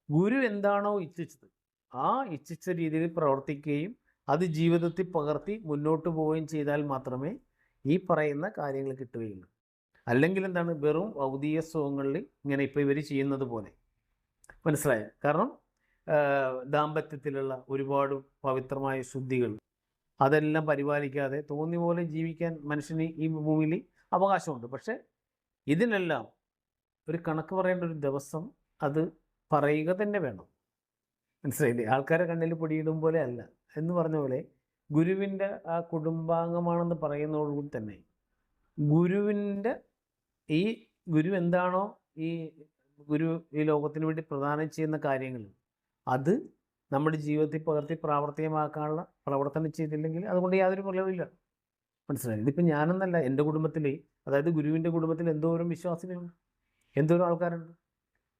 ഗുരു എന്താണോ ഇച്ഛിച്ചത് ആ ഇച്ഛിച്ച രീതിയിൽ പ്രവർത്തിക്കുകയും അത് ജീവിതത്തിൽ പകർത്തി മുന്നോട്ട് പോവുകയും ചെയ്താൽ മാത്രമേ ഈ പറയുന്ന കാര്യങ്ങൾ കിട്ടുകയുള്ളൂ. അല്ലെങ്കിൽ എന്താണ്, വെറും ഭൗതിക സുഖങ്ങളിൽ ഇങ്ങനെ ഇപ്പോൾ ഇവർ ചെയ്യുന്നത് പോലെ. മനസ്സിലായ? കാരണം ദാമ്പത്യത്തിലുള്ള ഒരുപാട് പവിത്രമായ ശുദ്ധികൾ അതെല്ലാം പരിപാലിക്കാതെ തോന്നിയ പോലെ ജീവിക്കാൻ മനുഷ്യന് ഈ ഭൂമിയിൽ അവകാശമുണ്ട്. പക്ഷേ ഇതിനെല്ലാം ഒരു കണക്ക് പറയേണ്ട ഒരു ദിവസം അത് പറയുക തന്നെ വേണം. മനസ്സിലായില്ലേ? ആൾക്കാരെ കണ്ണിൽ പൊടിയിടും പോലെ അല്ല എന്ന് പറഞ്ഞ പോലെ ഗുരുവിൻ്റെ ആ കുടുംബാംഗമാണെന്ന് പറയുന്നതോടുകൂടി തന്നെ ഗുരുവിൻ്റെ ഈ ഗുരു എന്താണോ ഗുരു ഈ ലോകത്തിന് വേണ്ടി പ്രദാനം ചെയ്യുന്ന കാര്യങ്ങൾ അത് നമ്മുടെ ജീവിതത്തിൽ പകർത്തി പ്രാവർത്തികമാക്കാനുള്ള പ്രവർത്തനം ചെയ്തില്ലെങ്കിൽ അതുകൊണ്ട് യാതൊരു ഫലവുമില്ല. മനസ്സിലായി? ഇതിപ്പോൾ ഞാനെന്നല്ല, എൻ്റെ കുടുംബത്തിൽ, അതായത് ഗുരുവിൻ്റെ കുടുംബത്തിൽ എന്തോരം വിശ്വാസികളുണ്ട്, എന്തോരം ആൾക്കാരുണ്ട്.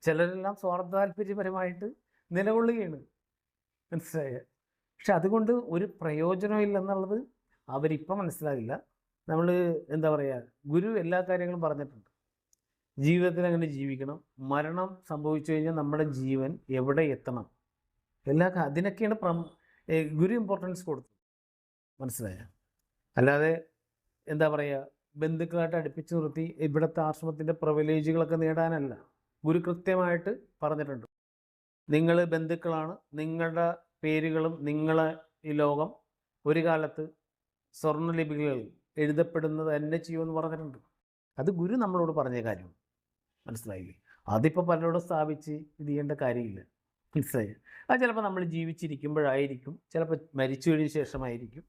ചിലരെല്ലാം സ്വാർത്ഥ താല്പര്യപരമായിട്ട് നിലകൊള്ളുകയാണ്. മനസ്സിലായ? പക്ഷെ അതുകൊണ്ട് ഒരു പ്രയോജനം ഇല്ലെന്നുള്ളത് അവരിപ്പം മനസ്സിലാകില്ല. നമ്മൾ എന്താ പറയുക, ഗുരു എല്ലാ കാര്യങ്ങളും പറഞ്ഞിട്ടുണ്ട്. ജീവിതത്തിൽ അങ്ങനെ ജീവിക്കണം, മരണം സംഭവിച്ചു കഴിഞ്ഞാൽ നമ്മുടെ ജീവൻ എവിടെ എത്തണം, അതിനൊക്കെയാണ് ഗുരു ഇമ്പോർട്ടൻസ് കൊടുത്തത്. മനസ്സിലായ? അല്ലാതെ എന്താ പറയുക, ബന്ധുക്കളായിട്ട് അടുപ്പിച്ച് നിർത്തി ഇവിടുത്തെ ആശ്രമത്തിൻ്റെ പ്രിവിലേജുകളൊക്കെ നേടാനല്ല. ഗുരു കൃത്യമായിട്ട് പറഞ്ഞിട്ടുണ്ട്, നിങ്ങൾ ബന്ധുക്കളാണ്, നിങ്ങളുടെ പേരുകളും നിങ്ങളെ ഈ ലോകം ഒരു കാലത്ത് സ്വർണ്ണലിപികളിൽ എഴുതപ്പെടുന്നത് തന്നെ ചെയ്യുമെന്ന് പറഞ്ഞിട്ടുണ്ട്. അത് ഗുരു നമ്മളോട് പറഞ്ഞ കാര്യം. മനസ്സിലായില്ലേ? അതിപ്പോൾ പലരോടും സ്ഥാപിച്ച് ഇത് ചെയ്യേണ്ട കാര്യമില്ല. മനസ്സിലായി? അത് ചിലപ്പോൾ നമ്മൾ ജീവിച്ചിരിക്കുമ്പോഴായിരിക്കും, ചിലപ്പോൾ മരിച്ചു കഴിഞ്ഞ ശേഷമായിരിക്കും.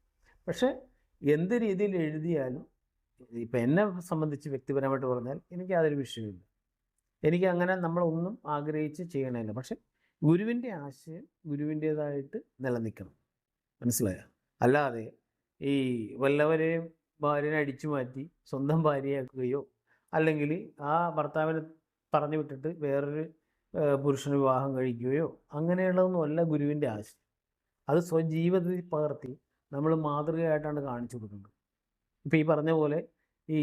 പക്ഷേ എന്ത് രീതിയിൽ എഴുതിയാലും, ഇപ്പം എന്നെ സംബന്ധിച്ച് വ്യക്തിപരമായിട്ട് പറഞ്ഞാൽ എനിക്ക് യാതൊരു വിഷയമില്ല. എനിക്ക് അങ്ങനെ നമ്മളൊന്നും ആഗ്രഹിച്ച് ചെയ്യണമില്ല. പക്ഷെ ഗുരുവിൻ്റെ ആശയം ഗുരുവിൻ്റേതായിട്ട് നിലനിൽക്കണം. മനസ്സിലായോ? അല്ലാതെ ഈ വല്ലവരെയും ഭാര്യനെ അടിച്ചു മാറ്റി സ്വന്തം ഭാര്യയാക്കുകയോ അല്ലെങ്കിൽ ആ ഭർത്താവിനെ പറഞ്ഞു വിട്ടിട്ട് വേറൊരു പുരുഷന് വിവാഹം കഴിക്കുകയോ അങ്ങനെയുള്ളതൊന്നും അല്ല ഗുരുവിൻ്റെ ആശയം. അത് സ്വജീവിതത്തിൽ പകർത്തി നമ്മൾ മാതൃകയായിട്ടാണ് കാണിച്ചു കൊടുക്കുന്നത്. ഇപ്പം ഈ പറഞ്ഞ പോലെ ഈ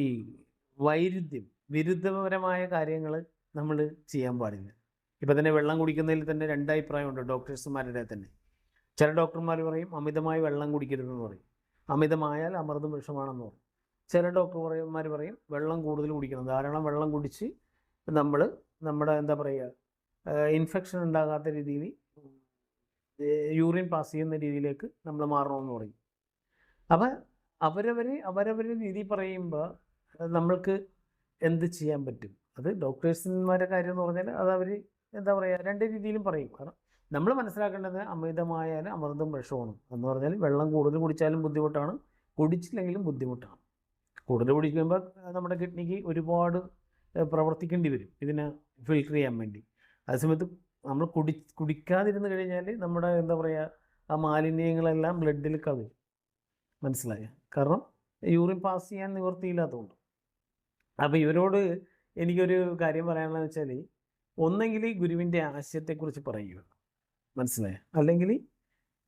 വിരുദ്ധപരമായ കാര്യങ്ങൾ നമ്മൾ ചെയ്യാൻ പാടില്ല. ഇപ്പം തന്നെ വെള്ളം കുടിക്കുന്നതിൽ തന്നെ രണ്ടഭിപ്രായമുണ്ട് ഡോക്ടേഴ്സുമാരുടെ തന്നെ. ചില ഡോക്ടർമാർ പറയും അമിതമായി വെള്ളം കുടിക്കരുതെന്ന് പറയും, അമിതമായാൽ അമൃതം വിഷമാണെന്ന് പറയും. ചില ഡോക്ടർമാർ പറയും വെള്ളം കൂടുതൽ കുടിക്കണം, ധാരാളം വെള്ളം കുടിച്ച് നമ്മുടെ എന്താ പറയുക ഇൻഫെക്ഷൻ ഉണ്ടാകാത്ത രീതിയിൽ യൂറിൻ പാസ് ചെയ്യുന്ന രീതിയിലേക്ക് നമ്മൾ മാറണമെന്ന് പറയും. അപ്പം അവരവർ രീതി പറയുമ്പോൾ നമ്മൾക്ക് എന്ത് ചെയ്യാൻ പറ്റും? അത് ഡോക്ടേഴ്സുമാരുടെ കാര്യം എന്ന് പറഞ്ഞാൽ അത് അവർ എന്താ പറയുക രണ്ട് രീതിയിലും പറയും. കാരണം നമ്മൾ മനസ്സിലാക്കേണ്ടത് അമിതമായാലും അമൃതും വിഷമാണ് എന്ന് പറഞ്ഞാൽ വെള്ളം കൂടുതൽ കുടിച്ചാലും ബുദ്ധിമുട്ടാണ്, കുടിച്ചില്ലെങ്കിലും ബുദ്ധിമുട്ടാണ്. കൂടുതൽ കുടിക്കുമ്പോൾ നമ്മുടെ കിഡ്നിക്ക് ഒരുപാട് പ്രവർത്തിക്കേണ്ടി വരും ഇതിനെ ഫിൽട്ടർ ചെയ്യാൻ വേണ്ടി. അതേസമയത്ത് നമ്മൾ കുടിക്കാതിരുന്ന് കഴിഞ്ഞാൽ നമ്മുടെ എന്താ പറയുക, ആ മാലിന്യങ്ങളെല്ലാം ബ്ലഡിൽ കവിയും. മനസ്സിലായ? കാരണം യൂറിൻ പാസ് ചെയ്യാൻ നിവൃത്തിയില്ലാത്തതുകൊണ്ട്. അപ്പോൾ ഇവരോട് എനിക്കൊരു കാര്യം പറയാനുള്ളതെന്ന് വെച്ചാൽ, ഒന്നെങ്കിൽ ഗുരുവിൻ്റെ ആശയത്തെക്കുറിച്ച് പറയുക, മനസ്സിലായ? അല്ലെങ്കിൽ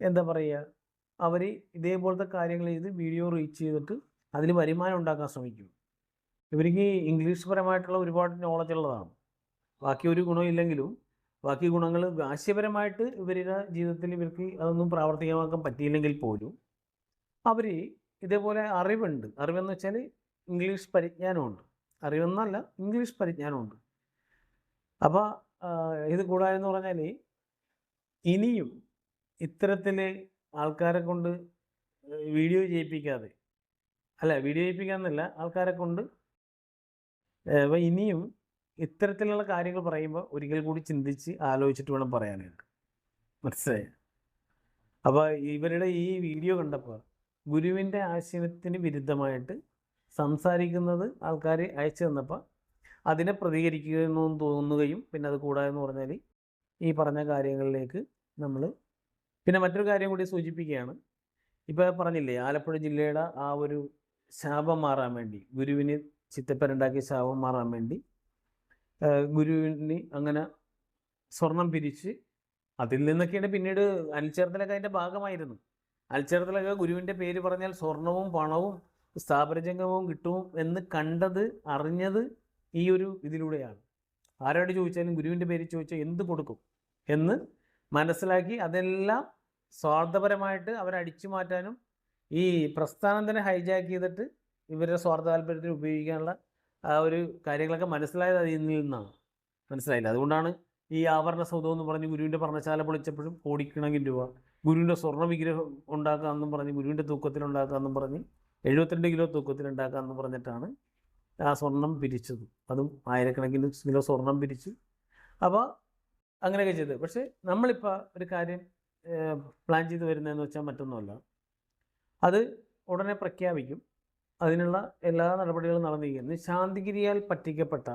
എന്താ പറയുക, അവർ ഇതേപോലത്തെ കാര്യങ്ങൾ ചെയ്ത് വീഡിയോ റീച്ച് ചെയ്തിട്ട് അതിൽ വരുമാനം ഉണ്ടാക്കാൻ ശ്രമിക്കും. ഇവർക്ക് ഇംഗ്ലീഷ് പരമായിട്ടുള്ള ഒരുപാട് നോളജ് ഉള്ളതാണ്. ബാക്കി ഒരു ഗുണമില്ലെങ്കിലും ബാക്കി ഗുണങ്ങൾ ആശയപരമായിട്ട് ഇവരുടെ ജീവിതത്തിൽ ഇവർക്ക് അതൊന്നും പ്രാവർത്തികമാക്കാൻ പറ്റിയില്ലെങ്കിൽ പോലും അവർ ഇതേപോലെ അറിവുണ്ട്. അറിവെന്ന് വെച്ചാൽ ഇംഗ്ലീഷ് പരിജ്ഞാനമുണ്ട്. അറിവെന്നല്ല, ഇംഗ്ലീഷ് പരിജ്ഞാനമുണ്ട്. അപ്പോൾ ഇത് കൂടാതെന്ന് പറഞ്ഞാൽ ഇനിയും ഇത്തരത്തിൽ ആൾക്കാരെ കൊണ്ട് വീഡിയോ ചെയ്യിപ്പിക്കാതെ, വീഡിയോ ചെയ്യിപ്പിക്കാമെന്നല്ല, ആൾക്കാരെ കൊണ്ട് ഇനിയും ഇത്തരത്തിലുള്ള കാര്യങ്ങൾ പറയുമ്പോൾ ഒരിക്കൽ കൂടി ചിന്തിച്ച് ആലോചിച്ചിട്ട് വേണം പറയാനായിട്ട്. മനസ്സിലായി? അപ്പോൾ ഇവരുടെ ഈ വീഡിയോ കണ്ടപ്പോൾ ഗുരുവിൻ്റെ ആശയത്തിന് വിരുദ്ധമായിട്ട് സംസാരിക്കുന്നത് ആൾക്കാർ അയച്ചു തന്നപ്പോൾ അതിനെ പ്രതികരിക്കുമെന്ന് തോന്നുകയും, പിന്നെ അത് കൂടാതെന്ന് പറഞ്ഞാൽ ഈ പറഞ്ഞ കാര്യങ്ങളിലേക്ക് നമ്മൾ പിന്നെ മറ്റൊരു കാര്യം കൂടി സൂചിപ്പിക്കുകയാണ്. ഇപ്പോൾ പറഞ്ഞില്ലേ, ആലപ്പുഴ ജില്ലയുടെ ആ ഒരു ശാപം മാറാൻ വേണ്ടി, ഗുരുവിന് ചിത്തപ്പനുണ്ടാക്കിയ ശാപം മാറാൻ വേണ്ടി ഗുരുവിന് അങ്ങനെ സ്വർണം പിരിച്ച് അതിൽ നിന്നൊക്കെയാണ് പിന്നീട് അൽച്ചേർത്തലൊക്കെ അതിൻ്റെ ഭാഗമായിരുന്നു. അൽച്ചേർത്തലൊക്കെ ഗുരുവിൻ്റെ പേര് പറഞ്ഞാൽ സ്വർണവും പണവും സ്ഥാപനജംഗമവും കിട്ടും എന്ന് കണ്ടത്, അറിഞ്ഞത് ഈ ഒരു ഇതിലൂടെയാണ്. ആരോട് ചോദിച്ചാലും ഗുരുവിൻ്റെ പേര് ചോദിച്ചാൽ എന്ത് കൊടുക്കും എന്ന് മനസ്സിലാക്കി അതെല്ലാം സ്വാർത്ഥപരമായിട്ട് അവരടിച്ചു മാറ്റാനും ഈ പ്രസ്ഥാനം തന്നെ ഹൈജാക്ക് ചെയ്തിട്ട് ഇവരുടെ സ്വാർത്ഥ താല്പര്യത്തിന് ഉപയോഗിക്കാനുള്ള ആ ഒരു കാര്യങ്ങളൊക്കെ മനസ്സിലായത് അതിൽ നിന്നാണ്. മനസ്സിലായില്ല? അതുകൊണ്ടാണ് ഈ ആഭരണ സൗധം എന്ന് പറഞ്ഞ് ഗുരുവിൻ്റെ പർണശാല പൊളിച്ചപ്പോഴും കോടിക്കണക്കിന് രൂപ, ഗുരുവിൻ്റെ സ്വർണ്ണ വിഗ്രഹം ഉണ്ടാക്കാമെന്നും പറഞ്ഞ്, ഗുരുവിൻ്റെ തൂക്കത്തിലുണ്ടാക്കാമെന്നും പറഞ്ഞ് 72 കിലോ തൂക്കത്തിലുണ്ടാക്കാമെന്ന് പറഞ്ഞിട്ടാണ് ആ സ്വർണം പിരിച്ചത്. അതും ആയിരക്കണക്കിന് കിലോ സ്വർണം പിരിച്ചു. അപ്പോൾ അങ്ങനെയൊക്കെ ചെയ്ത്. പക്ഷേ നമ്മളിപ്പോൾ ഒരു കാര്യം പ്ലാൻ ചെയ്ത് വരുന്നതെന്ന് വെച്ചാൽ മറ്റൊന്നുമല്ല, അത് ഉടനെ പ്രഖ്യാപിക്കും. അതിനുള്ള എല്ലാ നടപടികളും നടന്നിരിക്കുന്നു. ശാന്തിഗിരിയാൽ പറ്റിക്കപ്പെട്ട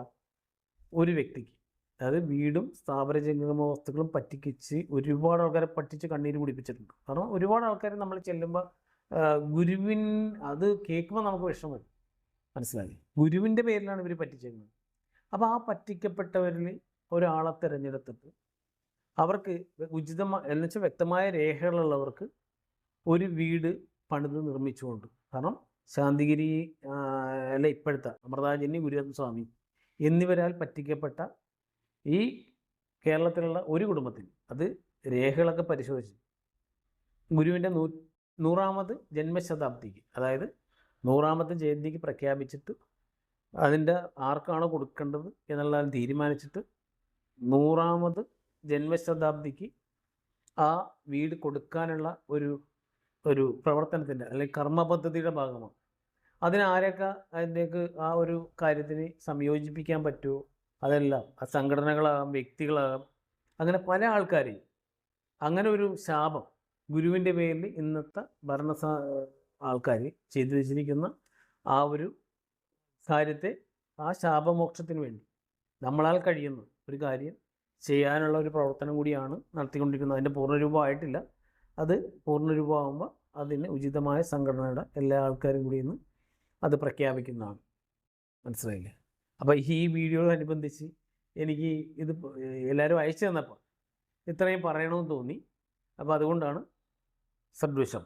ഒരു വ്യക്തിക്ക്, അതായത് വീടും സ്ഥാപന ജംഗമ വസ്തുക്കളും പറ്റിച്ച് ഒരുപാട് ആൾക്കാരെ പറ്റിച്ച് കണ്ണീര് കുടിപ്പിച്ചിട്ടുണ്ട്. കാരണം ഒരുപാട് ആൾക്കാർ നമ്മൾ ചെല്ലുമ്പോൾ അത് കേൾക്കുമ്പോൾ നമുക്ക് വിഷമം. മനസ്സിലായി? ഗുരുവിൻ്റെ പേരിലാണ് ഇവർ പറ്റിച്ചേക്കുന്നത്. അപ്പോൾ ആ പറ്റിക്കപ്പെട്ടവരിൽ ഒരാളെ തിരഞ്ഞെടുത്തിട്ട് അവർക്ക് ഉചിതമായ എന്ന് വെച്ചാൽ വ്യക്തമായ രേഖകളുള്ളവർക്ക് ഒരു വീട് പണിത് നിർമ്മിച്ചുകൊണ്ട്, കാരണം ശാന്തിഗിരി അല്ല ഇപ്പോഴത്തെ അമൃതാചാര്യ ഗുരുരത്ന സ്വാമി എന്നിവരാൽ പറ്റിക്കപ്പെട്ട ഈ കേരളത്തിലുള്ള ഒരു കുടുംബത്തിന് അത് രേഖകളൊക്കെ പരിശോധിച്ച് ഗുരുവിൻ്റെ 100ാമത് ജന്മശതാബ്ദിക്ക്, അതായത് 100ാമത്തെ ജയന്തിക്ക് പ്രഖ്യാപിച്ചിട്ട് അതിൻ്റെ ആർക്കാണോ കൊടുക്കേണ്ടത് എന്നുള്ളതിൽ തീരുമാനിച്ചിട്ട് 100ാമത് ജന്മശതാബ്ദിക്ക് ആ വീട് കൊടുക്കാനുള്ള ഒരു പ്രവർത്തനത്തിൻ്റെ അല്ലെങ്കിൽ കർമ്മ പദ്ധതിയുടെ ഭാഗമാണ്. അതിനാരൊക്കെ അതിൻ്റെക്ക് ആ ഒരു കാര്യത്തിന് സംയോജിപ്പിക്കാൻ പറ്റുമോ അതെല്ലാം, ആ സംഘടനകളാകാം, വ്യക്തികളാകാം, അങ്ങനെ പല ആൾക്കാരെയും, അങ്ങനെ ഒരു ശാപം ഗുരുവിൻ്റെ പേരിൽ ഇന്നത്തെ ആൾക്കാർ ചെയ്തു വെച്ചിരിക്കുന്ന ആ ഒരു കാര്യത്തെ, ആ ശാപമോക്ഷത്തിന് വേണ്ടി നമ്മളാൽ കഴിയുന്ന ഒരു കാര്യം ചെയ്യാനുള്ള ഒരു പ്രവർത്തനം കൂടിയാണ് നടത്തിക്കൊണ്ടിരിക്കുന്നത്. അതിൻ്റെ പൂർണ്ണരൂപമായിട്ടില്ല. അത് പൂർണ്ണരൂപമാകുമ്പോൾ അതിന് ഉചിതമായ സംഘടനയുടെ എല്ലാ ആൾക്കാരും കൂടി ഇന്ന് അത് പ്രഖ്യാപിക്കുന്നതാണ്. മനസ്സിലായില്ലേ? അപ്പോൾ ഈ വീഡിയോയോടനുബന്ധിച്ച് എനിക്ക് ഇത് എല്ലാവരും അയച്ചു തന്നപ്പോൾ ഇത്രയും പറയണമെന്ന് തോന്നി. അപ്പോൾ അതുകൊണ്ടാണ് സദ്വിഷം.